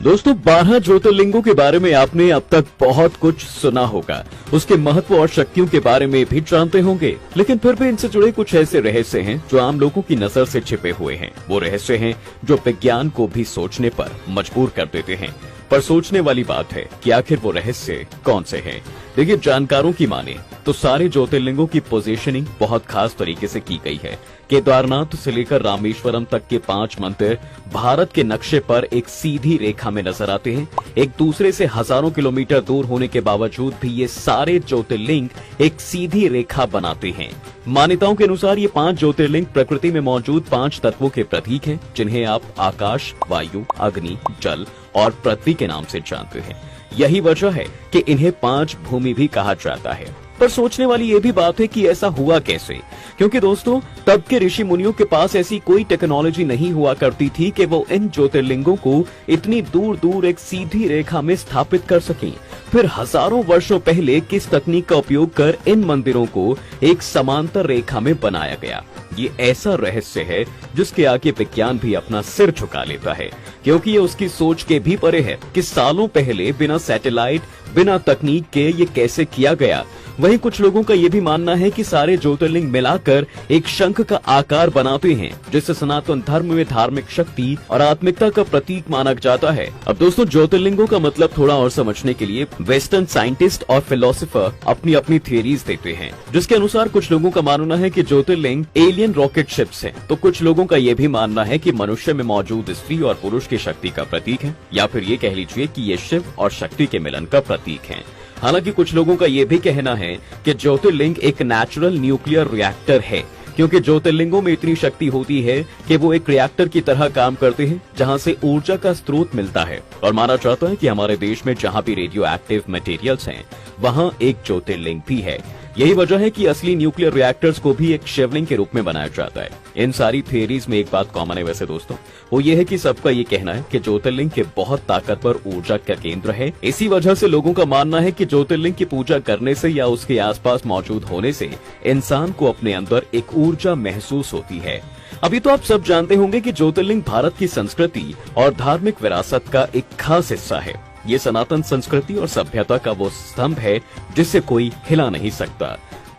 दोस्तों 12 ज्योतिर्लिंगों के बारे में आपने अब तक बहुत कुछ सुना होगा, उसके महत्व और शक्तियों के बारे में भी जानते होंगे, लेकिन फिर भी इनसे जुड़े कुछ ऐसे रहस्य हैं जो आम लोगों की नजर से छिपे हुए हैं। वो रहस्य हैं जो विज्ञान को भी सोचने पर मजबूर कर देते हैं। पर सोचने वाली बात है कि आखिर वो रहस्य कौन से हैं। देखिए, जानकारों की माने तो सारे ज्योतिर्लिंगों की पोजीशनिंग बहुत खास तरीके से की गई है। केदारनाथ से लेकर रामेश्वरम तक के 5 मंदिर भारत के नक्शे पर एक सीधी रेखा में नजर आते हैं। एक दूसरे से हजारों किलोमीटर दूर होने के बावजूद भी ये सारे ज्योतिर्लिंग एक सीधी रेखा बनाते हैं। मान्यताओं के अनुसार ये 5 ज्योतिर्लिंग प्रकृति में मौजूद 5 तत्वों के प्रतीक हैं, जिन्हें आप आकाश, वायु, अग्नि, जल और पृथ्वी के नाम से जानते हैं। यही वजह है कि इन्हें 5 भूमि भी कहा जाता है। पर सोचने वाली ये भी बात है कि ऐसा हुआ कैसे, क्योंकि दोस्तों तब के ऋषि मुनियों के पास ऐसी कोई टेक्नोलॉजी नहीं हुआ करती थी कि वो इन ज्योतिर्लिंगों को इतनी दूर दूर एक सीधी रेखा में स्थापित कर सकें। फिर हजारों वर्षों पहले किस तकनीक का उपयोग कर इन मंदिरों को एक समांतर रेखा में बनाया गया, ये ऐसा रहस्य है जिसके आगे विज्ञान भी अपना सिर झुका लेता है, क्योंकि ये उसकी सोच के भी परे है कि सालों पहले बिना सैटेलाइट, बिना तकनीक के ये कैसे किया गया। वहीं कुछ लोगों का ये भी मानना है कि सारे ज्योतिर्लिंग मिलाकर एक शंख का आकार बनाते हैं, जिससे सनातन धर्म में धार्मिक शक्ति और आत्मिकता का प्रतीक माना जाता है। अब दोस्तों ज्योतिर्लिंगों का मतलब थोड़ा और समझने के लिए वेस्टर्न साइंटिस्ट और फिलोसोफर अपनी अपनी थियरीज देते हैं, जिसके अनुसार कुछ लोगों का मानना है कि ज्योतिर्लिंग एलियन रॉकेट शिप्स हैं, तो कुछ लोगों का ये भी मानना है कि मनुष्य में मौजूद स्त्री और पुरुष की शक्ति का प्रतीक है, या फिर ये कह लीजिए कि ये शिव और शक्ति के मिलन का प्रतीक है। हालांकि कुछ लोगों का ये भी कहना है कि ज्योतिर्लिंग एक नेचुरल न्यूक्लियर रिएक्टर है, क्योंकि ज्योतिर्लिंगों में इतनी शक्ति होती है कि वो एक रिएक्टर की तरह काम करते हैं, जहां से ऊर्जा का स्रोत मिलता है। और माना जाता है कि हमारे देश में जहां भी रेडियो एक्टिव मटेरियल्स हैं, वहां एक ज्योतिर्लिंग भी है। यही वजह है कि असली न्यूक्लियर रिएक्टर्स को भी एक शिवलिंग के रूप में बनाया जाता है। इन सारी थियरीज में एक बात कॉमन है वैसे दोस्तों, वो ये है कि सबका ये कहना है कि ज्योतिर्लिंग के बहुत ताकतवर ऊर्जा का केंद्र है। इसी वजह से लोगों का मानना है कि ज्योतिर्लिंग की पूजा करने से या उसके आसपास मौजूद होने से इंसान को अपने अंदर एक ऊर्जा महसूस होती है। अभी तो आप सब जानते होंगे कि ज्योतिर्लिंग भारत की संस्कृति और धार्मिक विरासत का एक खास हिस्सा है। ये सनातन संस्कृति और सभ्यता का वो स्तंभ है जिसे कोई हिला नहीं सकता।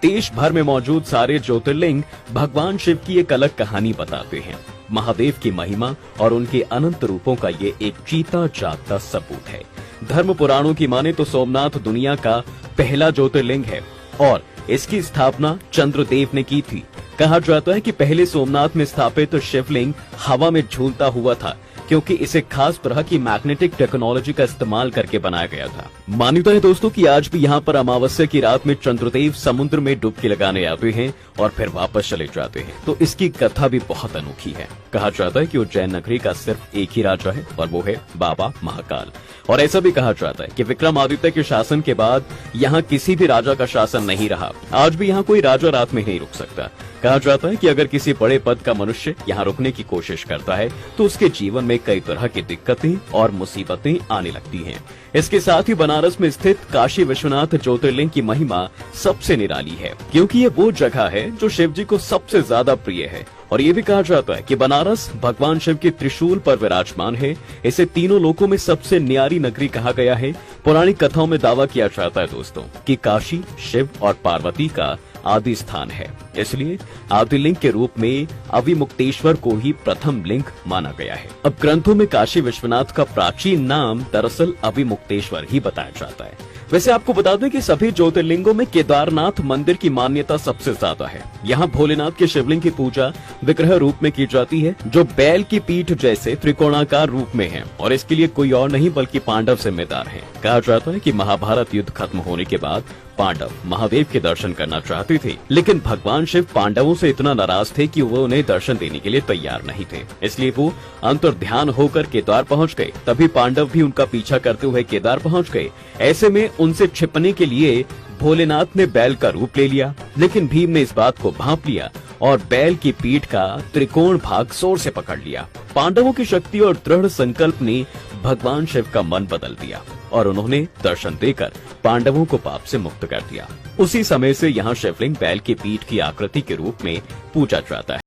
देश भर में मौजूद सारे ज्योतिर्लिंग भगवान शिव की एक अलग कहानी बताते हैं। महादेव की महिमा और उनके अनंत रूपों का ये एक जीता जागता सबूत है। धर्म पुराणों की माने तो सोमनाथ दुनिया का पहला ज्योतिर्लिंग है और इसकी स्थापना चंद्रदेव ने की थी। कहा जाता है कि पहले सोमनाथ में स्थापित शिवलिंग हवा में झूलता हुआ था, क्योंकि इसे खास तरह की मैग्नेटिक टेक्नोलॉजी का इस्तेमाल करके बनाया गया था। मान्यता है दोस्तों कि आज भी यहाँ पर अमावस्या की रात में चंद्रदेव समुद्र में डुबकी लगाने आते हैं और फिर वापस चले जाते हैं, तो इसकी कथा भी बहुत अनोखी है। कहा जाता है कि उज्जैन नगरी का सिर्फ एक ही राजा है और वो है बाबा महाकाल। और ऐसा भी कहा जाता है कि विक्रमादित्य के शासन के बाद यहाँ किसी भी राजा का शासन नहीं रहा। आज भी यहाँ कोई राजा रात में नहीं रुक सकता। कहा जाता है कि अगर किसी बड़े पद का मनुष्य यहाँ रुकने की कोशिश करता है तो उसके जीवन में कई तरह की दिक्कतें और मुसीबतें आने लगती हैं। इसके साथ ही बनारस में स्थित काशी विश्वनाथ ज्योतिर्लिंग की महिमा सबसे निराली है, क्योंकि ये वो जगह है जो शिव जी को सबसे ज्यादा प्रिय है। और ये भी कहा जाता है कि बनारस भगवान शिव के त्रिशूल पर विराजमान है। इसे तीनों लोकों में सबसे न्यारी नगरी कहा गया है। पुरानी कथाओं में दावा किया जाता है दोस्तों कि काशी शिव और पार्वती का आदि स्थान है, इसलिए आदि लिंग के रूप में अविमुक्तेश्वर को ही प्रथम लिंग माना गया है। अब ग्रंथों में काशी विश्वनाथ का प्राचीन नाम दरअसल अविमुक्तेश्वर ही बताया जाता है। वैसे आपको बता दें कि सभी ज्योतिर्लिंगों में केदारनाथ मंदिर की मान्यता सबसे ज्यादा है। यहाँ भोलेनाथ के शिवलिंग की पूजा विग्रह रूप में की जाती है, जो बैल की पीठ जैसे त्रिकोणाकार रूप में है, और इसके लिए कोई और नहीं बल्कि पांडव जिम्मेदार हैं। कहा जाता है कि महाभारत युद्ध खत्म होने के बाद पांडव महादेव के दर्शन करना चाहते थे, लेकिन भगवान शिव पांडवों से इतना नाराज थे कि वो उन्हें दर्शन देने के लिए तैयार नहीं थे। इसलिए वो अंतर्ध्यान होकर केदार पहुंच गए। तभी पांडव भी उनका पीछा करते हुए केदार पहुंच गए। ऐसे में उनसे छिपने के लिए भोलेनाथ ने बैल का रूप ले लिया, लेकिन भीम ने इस बात को भांप लिया और बैल की पीठ का त्रिकोण भाग जोर से पकड़ लिया। पांडवों की शक्ति और दृढ़ संकल्प ने भगवान शिव का मन बदल दिया और उन्होंने दर्शन देकर पांडवों को पाप से मुक्त कर दिया। उसी समय से यहाँ शिवलिंग बैल की पीठ की आकृति के रूप में पूजा जाता है।